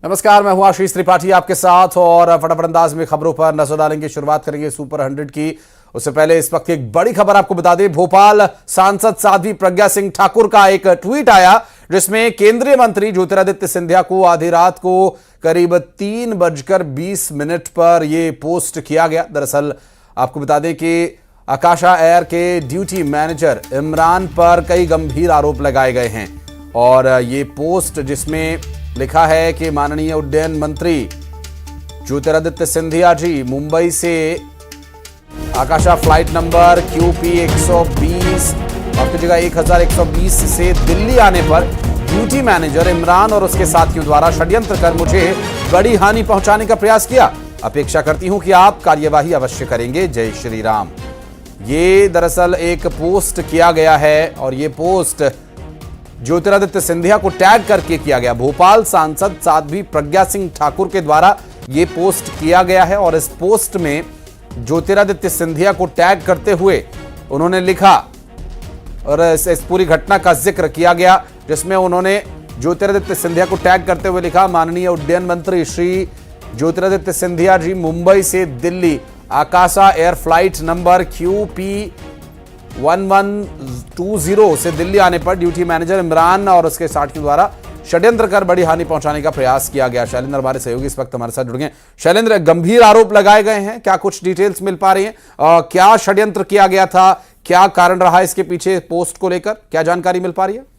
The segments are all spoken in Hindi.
नमस्कार, मैं हूं आशीष त्रिपाठी आपके साथ और फटाफट अंदाज में खबरों पर नजर डालेंगे। शुरुआत करेंगे सुपर 100 की। उससे पहले इस वक्त एक बड़ी खबर आपको बता दें। भोपाल सांसद साध्वी प्रज्ञा सिंह ठाकुर का एक ट्वीट आया जिसमें केंद्रीय मंत्री ज्योतिरादित्य सिंधिया को आधी रात को करीब 3:20 पर यह पोस्ट किया गया। दरअसल आपको बता दें कि आकाशा एयर के ड्यूटी मैनेजर इमरान पर कई गंभीर आरोप लगाए गए हैं और ये पोस्ट जिसमें लिखा है कि माननीय उड्डयन मंत्री ज्योतिरादित्य सिंधिया जी मुंबई से आकाशा फ्लाइट नंबर QP 120 आपकी जगह 1120 से दिल्ली आने पर ड्यूटी मैनेजर इमरान और उसके साथियों द्वारा षड्यंत्र कर मुझे बड़ी हानि पहुंचाने का प्रयास किया। अपेक्षा करती हूं कि आप कार्यवाही अवश्य करेंगे। जय श्री राम। ये दरअसल एक पोस्ट किया गया है और ये पोस्ट ज्योतिरादित्य सिंधिया को टैग करके किया गया। भोपाल सांसद साध्वी प्रज्ञा सिंह ठाकुर के द्वारा यह पोस्ट किया गया है और इस पोस्ट में ज्योतिरादित्य सिंधिया को टैग करते हुए उन्होंने लिखा और इस पूरी घटना का जिक्र किया गया जिसमें उन्होंने ज्योतिरादित्य सिंधिया को टैग करते हुए लिखा, माननीय उड्डयन मंत्री श्री ज्योतिरादित्य सिंधिया जी मुंबई से Delhi Akasa air flight number QP 1120 से दिल्ली आने पर ड्यूटी मैनेजर इमरान और उसके साथियों द्वारा षड्यंत्र कर बड़ी हानि पहुंचाने का प्रयास किया गया। शैलेंद्र हमारे सहयोगी इस वक्त हमारे साथ जुड़ गए। शैलेंद्र, गंभीर आरोप लगाए गए हैं, क्या कुछ डिटेल्स मिल पा रही हैं? क्या षड्यंत्र किया गया था, क्या कारण रहा इसके पीछे पोस्ट को लेकर, क्या जानकारी मिल पा रही है?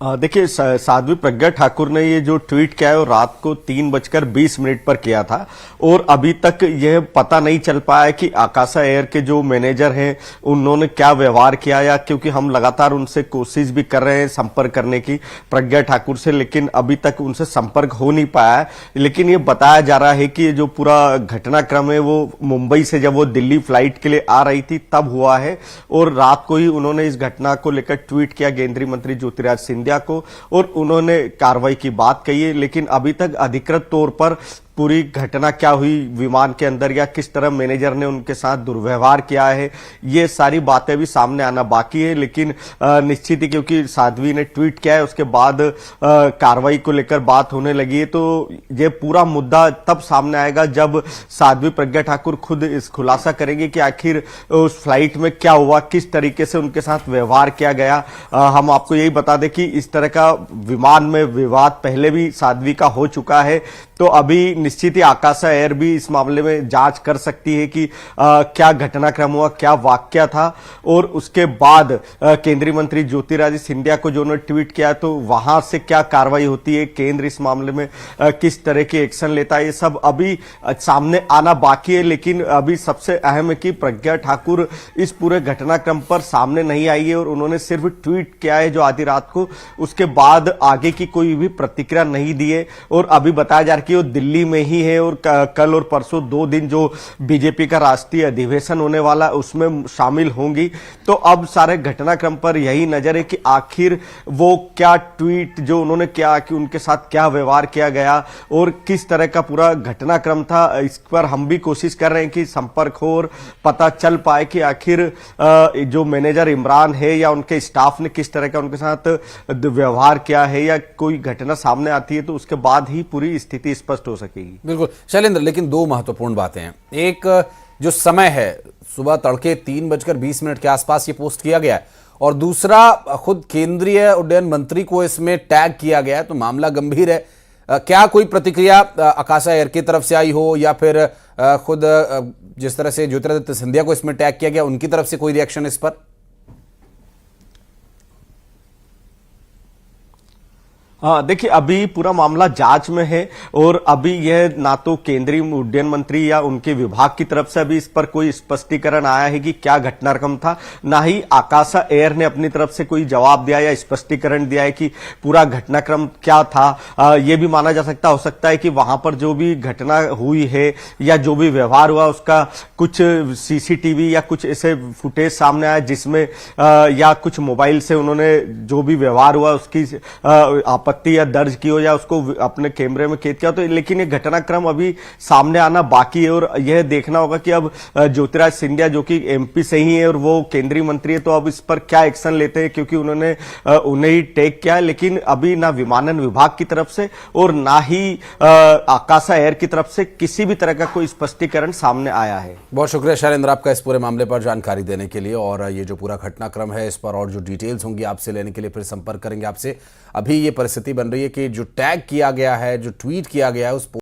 देखिए, साध्वी प्रज्ञा ठाकुर ने ये जो ट्वीट किया है वो रात को 3:20 पर किया था और अभी तक यह पता नहीं चल पाया कि आकाशा एयर के जो मैनेजर हैं उन्होंने क्या व्यवहार किया, या क्योंकि हम लगातार उनसे कोशिश भी कर रहे हैं संपर्क करने की प्रज्ञा ठाकुर से, लेकिन अभी तक उनसे संपर्क हो नहीं पाया है। लेकिन ये बताया जा रहा है कि ये जो पूरा घटनाक्रम है वो मुंबई से जब वो दिल्ली फ्लाइट के लिए आ रही थी तब हुआ है और रात को ही उन्होंने इस घटना को लेकर ट्वीट किया केंद्रीय मंत्री ज्योतिरादित्य सिंधिया को और उन्होंने कार्रवाई की बात कही है। लेकिन अभी तक अधिकृत तौर पर पूरी घटना क्या हुई विमान के अंदर या किस तरह मैनेजर ने उनके साथ दुर्व्यवहार किया है, ये सारी बातें भी सामने आना बाकी है। लेकिन निश्चित ही क्योंकि साध्वी ने ट्वीट किया है उसके बाद कार्रवाई को लेकर बात होने लगी है, तो ये पूरा मुद्दा तब सामने आएगा जब साध्वी प्रज्ञा ठाकुर खुद इस खुलासा करेंगे कि आखिर उस फ्लाइट में क्या हुआ, किस तरीके से उनके साथ व्यवहार किया गया। हम आपको यही बता दें कि इस तरह का विमान में विवाद पहले भी साध्वी का हो चुका है, तो अभी निश्चित ही आकाशा एयर भी इस मामले में जांच कर सकती है कि क्या घटनाक्रम हुआ, क्या वाकया था। और उसके बाद केंद्रीय मंत्री ज्योतिरादित्य सिंधिया को जो उन्होंने ट्वीट किया तो वहां से क्या कार्रवाई होती है, केंद्र इस मामले में किस तरह के एक्शन लेता है, ये सब अभी सामने आना बाकी है। लेकिन अभी सबसे अहम है कि प्रज्ञा ठाकुर इस पूरे घटनाक्रम पर सामने नहीं आई है और उन्होंने सिर्फ ट्वीट किया है जो आधी रात को, उसके बाद आगे की कोई भी प्रतिक्रिया नहीं दी है। और अभी बताया जा रहा है कि वो दिल्ली में ही है और कल और परसों 2 दिन जो बीजेपी का राष्ट्रीय अधिवेशन होने वाला उसमें शामिल होंगी। तो अब सारे घटनाक्रम पर यही नजर है कि आखिर वो क्या ट्वीट जो उन्होंने किया कि उनके साथ क्या व्यवहार किया गया और किस तरह का पूरा घटनाक्रम था, इस पर हम भी कोशिश कर रहे हैं कि संपर्क हो और पता चल पाए कि आखिर जो मैनेजर इमरान है या उनके स्टाफ ने किस तरह का उनके साथ व्यवहार किया है, या कोई घटना सामने आती है तो उसके बाद ही पूरी स्थिति स्पष्ट हो सकेगी। बिल्कुल शैलेंद्र, लेकिन 2 महत्वपूर्ण बातें हैं। एक जो समय है, सुबह तड़के 3:20 के आसपास ये पोस्ट किया गया है और दूसरा खुद केंद्रीय उड्डयन मंत्री को इसमें टैग किया गया है, तो मामला गंभीर है। क्या कोई प्रतिक्रिया आकाशा एयर की तरफ से आई हो या फिर खुद जिस तरह से ज्योतिरादित्य सिंधिया को इसमें टैग किया गया उनकी तरफ से कोई रिएक्शन इस पर? हाँ, देखिए, अभी पूरा मामला जांच में है और अभी यह ना तो केंद्रीय उड्डयन मंत्री या उनके विभाग की तरफ से अभी इस पर कोई स्पष्टीकरण आया है कि क्या घटनाक्रम था, ना ही आकाशा एयर ने अपनी तरफ से कोई जवाब दिया या स्पष्टीकरण दिया है कि पूरा घटनाक्रम क्या था। यह भी माना जा सकता है कि वहां पर जो भी घटना हुई है या जो भी व्यवहार हुआ उसका कुछ CCTV या कुछ ऐसे फुटेज सामने आया जिसमें या कुछ मोबाइल से उन्होंने जो भी व्यवहार हुआ उसकी आपत्ति या दर्ज की हो या उसको अपने कैमरे में कैद किया, तो लेकिन ये घटनाक्रम अभी सामने आना बाकी है। और यह देखना होगा कि अब ज्योतिराज सिंधिया जो कि एमपी से ही है और वो केंद्रीय मंत्री है, तो अब इस पर क्या एक्शन लेते हैं, क्योंकि उन्होंने उन्हें ही टैग किया है। लेकिन अभी ना विमानन विभाग की तरफ से और ना ही आकाशा एयर की तरफ से किसी भी तरह का कोई स्पष्टीकरण सामने आया है। बहुत शुक्रिया शैलेंद्र आपका इस पूरे मामले पर जानकारी देने के लिए, और ये जो पूरा घटनाक्रम है इस पर और जो डिटेल्स होंगी आपसे लेने के लिए फिर संपर्क करेंगे आपसे। अभी ये परिस्थिति बन रही है कि जो टैग किया गया है, जो ट्वीट किया गया है, उस